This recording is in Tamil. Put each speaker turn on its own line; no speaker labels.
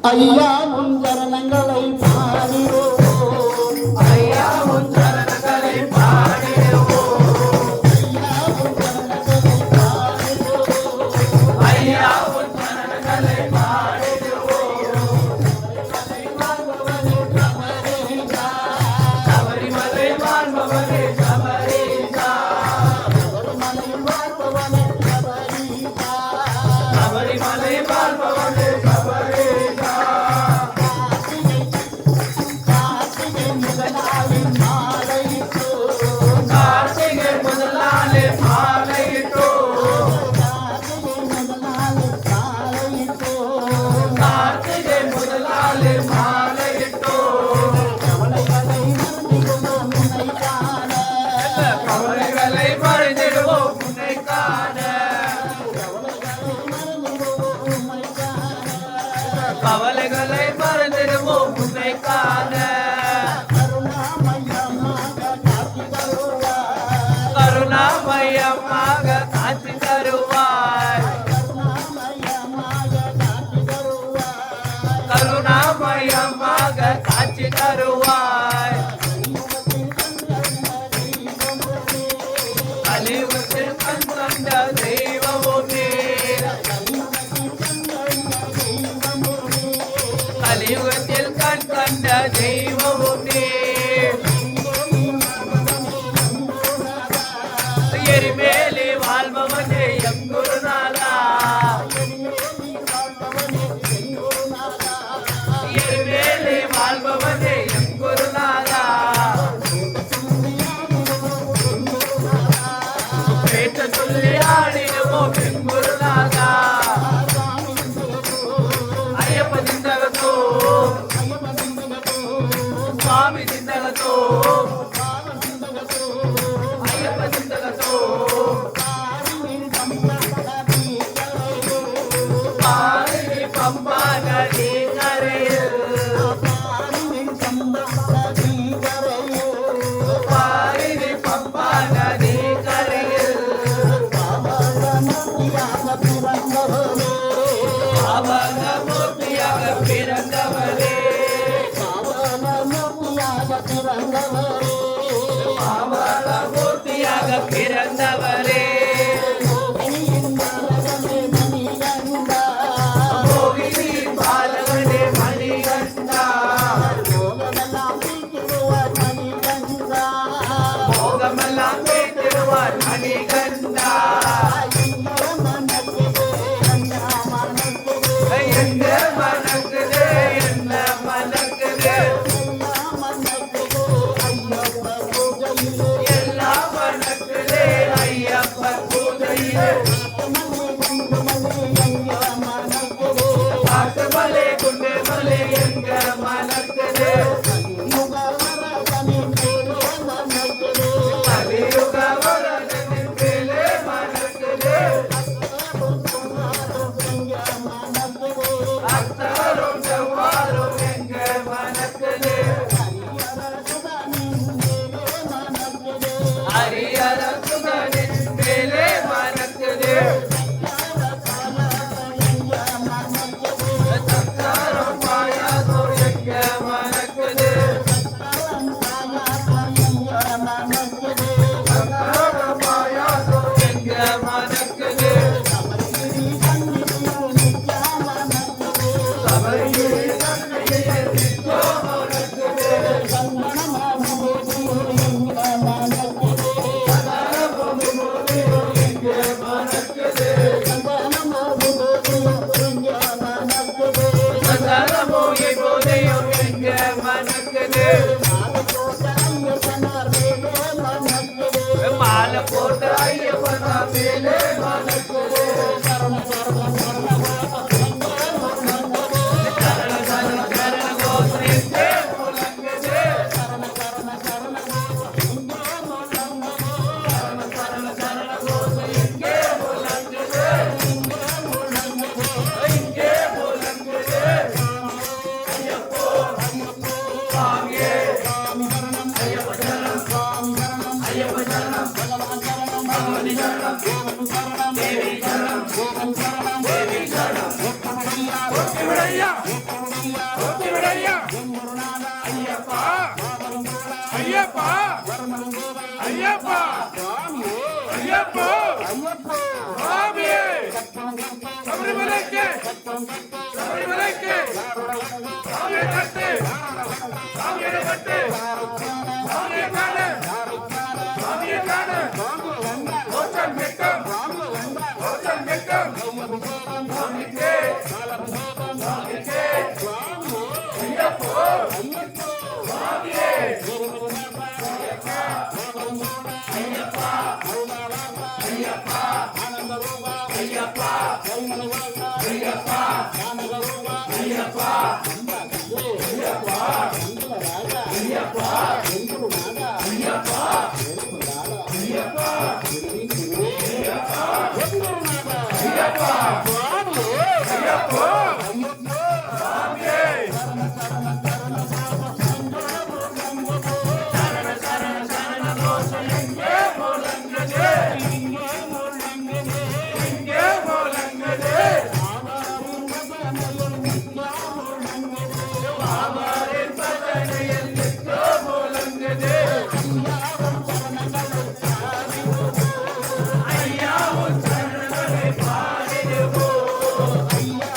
ஐயா உன் சரணங்களை பாடிடுவோம்
ஐயா உன் சரணங்களை பாடிடுவோம் ஐயா உன் சரணங்களை பாடிடுவோம் சபரிமலை வாழ்பவனே சபரீசா சபரிமலை வாழ்பவனே சபரீசா கார்த்திகை முதல் நாளே மாலையிட்டோ கார்த்திகை முதல் நாளே மாலையிட்டோ கவலைகளை மறைந்திடுவோம் உன்னை காண கவலைகளை மறந்திடுவோம் உன்னை காண கருணாமயமாக காட்சி தருவாய் கருணாமயமாக காட்சி தருவாய் கலியுகத்தில் கண் கண்ட தெய்வமுமே கலியுகத்தில் கண் கண்ட தெய்வமுமே எரிமேலே வாழ்பவனே எம் குருநாதா எரிமேலே வாழ்பவனே எம் குருநாதா பேட்ட சொல்லி ஆடிடுவோம் எம் குருநாதா ஐயப்ப சிந்தகத்தோ சுவாமி சிந்தகத்தோ ஐயப்ப சிந்தகத்தோ பாரினி பம்பா நதி கரையில் பாரினி பம்பா நதி கரையில் அவனமூர்த்தியாக பிறந்தவரே அவனமூர்த்தியாக பிறந்தவரே மோகினி பாலகனே மணிகண்டா மோகமெல்லாம் கேட்டிருவார் மணிகண்டா எங்க மணக்குது என்ன மணக்குது எல்லாம் மணக்குது ஐயப்பன் பூஜையிலே காட்டு மலை குண்டு மலை எங்க மணக்குது கலியுக வரதனின் மேலே மணக்குது அக்தரும் செவ்வாரும் எங்க மணக்குது ஹரியர சுதனின் மேலே மணக்குது சத்தாரம் பாயாதோ எங்க மணக்குது சத்தாரம் பாயாதோ எங்க மணக்குது சபரியில் கண்ணையே நித்தோ மணக்குது சந்தனமோகி போதையும் எங்க மணக்குது மாலை போட்டு ஐயப்பனா மேலே மணக்குது சரண சரண சரண கோத்திரே முழங்குது சரண சரண சரண கோத்திரே முழங்குது இங்கே முழங்குது ஐயப்போ சுவாமியே ஐயப்ப சரணம் ஐயப்ப சரணம் பகவதி சரணம் தேவி சரணம் தேவி சரணம் சபரிமலைக்கு சாமியை கட்டு சாமியை கட்டு சாமியை காண சாமியை காண ஓச்சம் மிக்கம் ஓச்சம் மிக்கம் சாமிக்கே சாமிக்கே ஐயப்போ சாமியே ஐயப்பா ஐயப்பா ஐயப்பா ஐயப்பா ஐயப்பா ஐயப்பா
ஐயா